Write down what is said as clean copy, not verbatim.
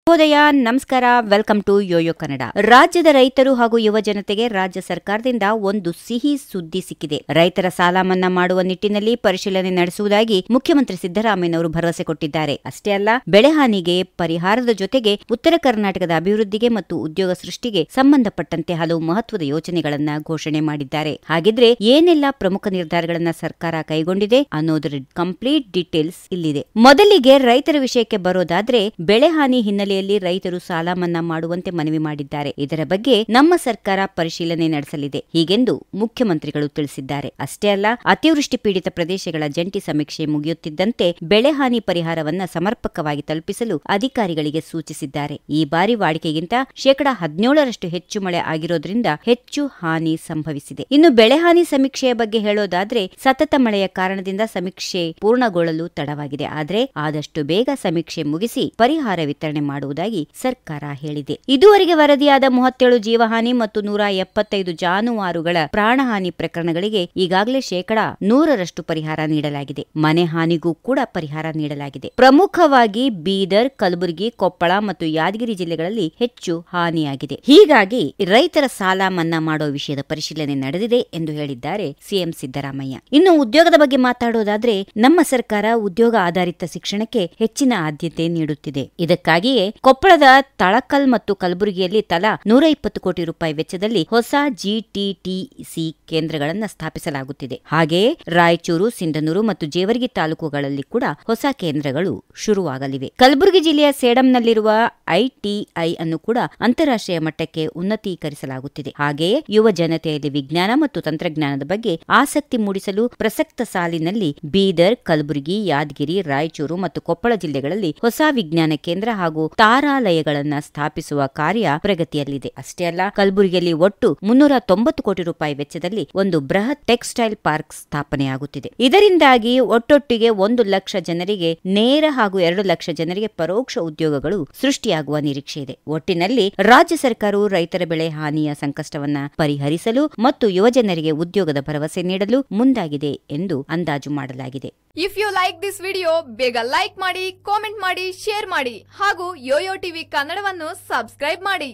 ಶುಭೋದಯ, ನಮಸ್ಕಾರ. Welcome to YoYo Kannada. ರಾಜ್ಯದ ರೈತರು ಹಾಗೂ ಯುವ ಜನತೆಗೆ ರಾಜ್ಯ ಸರ್ಕಾರದಿಂದ ಒಂದು ಸಿಹಿ ಸುದ್ದಿ ಸಿಕ್ಕಿದೆ. ರೈತರ ಸಾಲ ಮನ್ನಾ ಮಾಡುವ ನಿಟ್ಟಿನಲ್ಲಿ ಪರಿಶೀಲನೆ ನಡೆಸುವುದಾಗಿ ಮುಖ್ಯಮಂತ್ರಿ ಸಿದ್ದರಾಮಯ್ಯನವರು ಭರವಸೆ ಕೊಟ್ಟಿದ್ದಾರೆ. ಅಷ್ಟೇ ಅಲ್ಲ, ಬೆಳೆ ಹಾನಿಗೆ ಪರಿಹಾರದ ಜೊತೆಗೆ ಉತ್ತರ ಕರ್ನಾಟಕದ ಅಭಿವೃದ್ಧಿಗೆ ಮತ್ತು ಉದ್ಯೋಗ ಸೃಷ್ಟಿಗೆ ಸಂಬಂಧಪಟ್ಟಂತೆ ಹಲವು ಮಹತ್ವದ ಯೋಜನೆಗಳನ್ನ ಘೋಷಣೆ ಮಾಡಿದ್ದಾರೆ. ಹಾಗಿದ್ರೆ ಏನೆಲ್ಲ ಪ್ರಮುಖ ನಿರ್ಧಾರಗಳನ್ನ ಸರ್ಕಾರ ಕೈಗೊಂಡಿದೆ ಅನ್ನೋದರ ಕಂಪ್ಲೀಟ್ ಡೀಟೇಲ್ಸ್ ಇಲ್ಲಿದೆ. ಮೊದಲಿಗೆ ರೈತರ ವಿಷಯಕ್ಕೆ ಬರೋದಾದ್ರೆ, ಬೆಳೆ ಹಾನಿ ಹಿನ್ನೆಲೆಯಲ್ಲಿ ರೈತರು ಸಾಲ ಮನ್ನಾ ಮಾಡುವಂತೆ ಮನವಿ ಮಾಡಿದ್ದಾರೆ. ಇದರ ಬಗ್ಗೆ ನಮ್ಮ ಸರ್ಕಾರ ಪರಿಶೀಲನೆ ನಡೆಸಲಿದೆ, ಹೀಗೆಂದು ಮುಖ್ಯಮಂತ್ರಿಗಳು ತಿಳಿಸಿದ್ದಾರೆ. ಅಷ್ಟೇ ಅಲ್ಲ, ಅತಿವೃಷ್ಟಿ ಪೀಡಿತ ಪ್ರದೇಶಗಳ ಜಂಟಿ ಸಮೀಕ್ಷೆ ಮುಗಿಯುತ್ತಿದ್ದಂತೆ ಬೆಳೆ ಹಾನಿ ಪರಿಹಾರವನ್ನ ಸಮರ್ಪಕವಾಗಿ ತಲುಪಿಸಲು ಅಧಿಕಾರಿಗಳಿಗೆ ಸೂಚಿಸಿದ್ದಾರೆ. ಈ ಬಾರಿ ವಾಡಿಕೆಗಿಂತ 17% ಹೆಚ್ಚು ಮಳೆ ಆಗಿರೋದ್ರಿಂದ ಹೆಚ್ಚು ಹಾನಿ ಸಂಭವಿಸಿದೆ. ಇನ್ನು ಬೆಳೆ ಹಾನಿ ಸಮೀಕ್ಷೆಯ ಬಗ್ಗೆ ಹೇಳೋದಾದ್ರೆ, ಸತತ ಮಳೆಯ ಕಾರಣದಿಂದ ಸಮೀಕ್ಷೆ ಪೂರ್ಣಗೊಳ್ಳಲು ತಡವಾಗಿದೆ. ಆದರೆ ಆದಷ್ಟು ಬೇಗ ಸಮೀಕ್ಷೆ ಮುಗಿಸಿ ಪರಿಹಾರ ವಿತರಣೆ ಮಾಡುವುದಾಗಿ ಸರ್ಕಾರ ಹೇಳಿದೆ. ಇದುವರೆಗೆ ವರದಿಯಾದ 37 ಜೀವಹಾನಿ ಮತ್ತು 175 ಜಾನುವಾರುಗಳ ಪ್ರಾಣಹಾನಿ ಪ್ರಕರಣಗಳಿಗೆ ಈಗಾಗಲೇ 100% ಪರಿಹಾರ ನೀಡಲಾಗಿದೆ. ಮನೆ ಹಾನಿಗೂ ಕೂಡ ಪರಿಹಾರ ನೀಡಲಾಗಿದೆ. ಪ್ರಮುಖವಾಗಿ ಬೀದರ್, ಕಲಬುರಗಿ, ಕೊಪ್ಪಳ ಮತ್ತು ಯಾದಗಿರಿ ಜಿಲ್ಲೆಗಳಲ್ಲಿ ಹೆಚ್ಚು ಹಾನಿಯಾಗಿದೆ. ಹೀಗಾಗಿ ರೈತರ ಸಾಲ ಮನ್ನಾ ಮಾಡೋ ವಿಷಯದ ಪರಿಶೀಲನೆ ನಡೆದಿದೆ ಎಂದು ಹೇಳಿದ್ದಾರೆ ಸಿಎಂ ಸಿದ್ದರಾಮಯ್ಯ. ಇನ್ನು ಉದ್ಯೋಗದ ಬಗ್ಗೆ ಮಾತಾಡೋದಾದ್ರೆ, ನಮ್ಮ ಸರ್ಕಾರ ಉದ್ಯೋಗ ಆಧಾರಿತ ಶಿಕ್ಷಣಕ್ಕೆ ಹೆಚ್ಚಿನ ಆದ್ಯತೆ ನೀಡುತ್ತಿದೆ. ಇದಕ್ಕಾಗಿಯೇ ಕೊಪ್ಪಳದ ತಳಕಲ್ ಮತ್ತು ಕಲಬುರಗಿಯಲ್ಲಿ ತಲಾ 120 ಕೋಟಿ ರೂಪಾಯಿ ವೆಚ್ಚದಲ್ಲಿ ಹೊಸ ಜಿಟಿಟಿಸಿ ಕೇಂದ್ರಗಳನ್ನು ಸ್ಥಾಪಿಸಲಾಗುತ್ತಿದೆ. ಹಾಗೆಯೇ ರಾಯಚೂರು, ಸಿಂಧನೂರು ಮತ್ತು ಜೇವರ್ಗಿ ತಾಲೂಕುಗಳಲ್ಲಿ ಕೂಡ ಹೊಸ ಕೇಂದ್ರಗಳು ಶುರುವಾಗಲಿವೆ. ಕಲಬುರಗಿ ಜಿಲ್ಲೆಯ ಸೇಡಂನಲ್ಲಿರುವ ಐಟಿಐ ಅನ್ನು ಕೂಡ ಅಂತಾರಾಷ್ಟ್ರೀಯ ಮಟ್ಟಕ್ಕೆ ಉನ್ನತೀಕರಿಸಲಾಗುತ್ತಿದೆ. ಹಾಗೆಯೇ ಯುವ ಜನತೆಯಲ್ಲಿ ವಿಜ್ಞಾನ ಮತ್ತು ತಂತ್ರಜ್ಞಾನದ ಬಗ್ಗೆ ಆಸಕ್ತಿ ಮೂಡಿಸಲು ಪ್ರಸಕ್ತ ಸಾಲಿನಲ್ಲಿ ಬೀದರ್, ಕಲಬುರಗಿ, ಯಾದಗಿರಿ, ರಾಯಚೂರು ಮತ್ತು ಕೊಪ್ಪಳ ಜಿಲ್ಲೆಗಳಲ್ಲಿ ಹೊಸ ವಿಜ್ಞಾನ ಕೇಂದ್ರ ಹಾಗೂ ತಾರಾಲಯಗಳನ್ನ ಸ್ಥಾಪಿಸುವ ಕಾರ್ಯ ಪ್ರಗತಿಯಲ್ಲಿದೆ. ಅಷ್ಟೇ ಅಲ್ಲ, ಕಲಬುರಗಿಯಲ್ಲಿ ಒಟ್ಟು 390 ಕೋಟಿ ರೂಪಾಯಿ ವೆಚ್ಚದಲ್ಲಿ ಒಂದು ಬೃಹತ್ ಟೆಕ್ಸ್ಟೈಲ್ ಪಾರ್ಕ್ ಸ್ಥಾಪನೆಯಾಗುತ್ತಿದೆ. ಇದರಿಂದಾಗಿ ಒಟ್ಟೊಟ್ಟಿಗೆ 1 ಲಕ್ಷ ಜನರಿಗೆ ನೇರ ಹಾಗೂ 2 ಲಕ್ಷ ಜನರಿಗೆ ಪರೋಕ್ಷ ಉದ್ಯೋಗಗಳು ಸೃಷ್ಟಿಯಾಗುವ ನಿರೀಕ್ಷೆ ಇದೆ. ಒಟ್ಟಿನಲ್ಲಿ ರಾಜ್ಯ ಸರ್ಕಾರವು ರೈತರ ಬೆಳೆ ಹಾನಿಯ ಸಂಕಷ್ಟವನ್ನ ಪರಿಹರಿಸಲು ಮತ್ತು ಯುವಜನರಿಗೆ ಉದ್ಯೋಗದ ಭರವಸೆ ನೀಡಲು ಮುಂದಾಗಿದೆ ಎಂದು ಅಂದಾಜು ಮಾಡಲಾಗಿದೆ. If you like this video, ಬೇಗ ಲೈಕ್ ಮಾಡಿ, ಕಾಮೆಂಟ್ ಮಾಡಿ, ಶೇರ್ ಮಾಡಿ ಹಾಗೂ ಯೋಯೋ ಟಿವಿ ಕನ್ನಡವನ್ನು ಸಬ್ಸ್ಕ್ರೈಬ್ ಮಾಡಿ.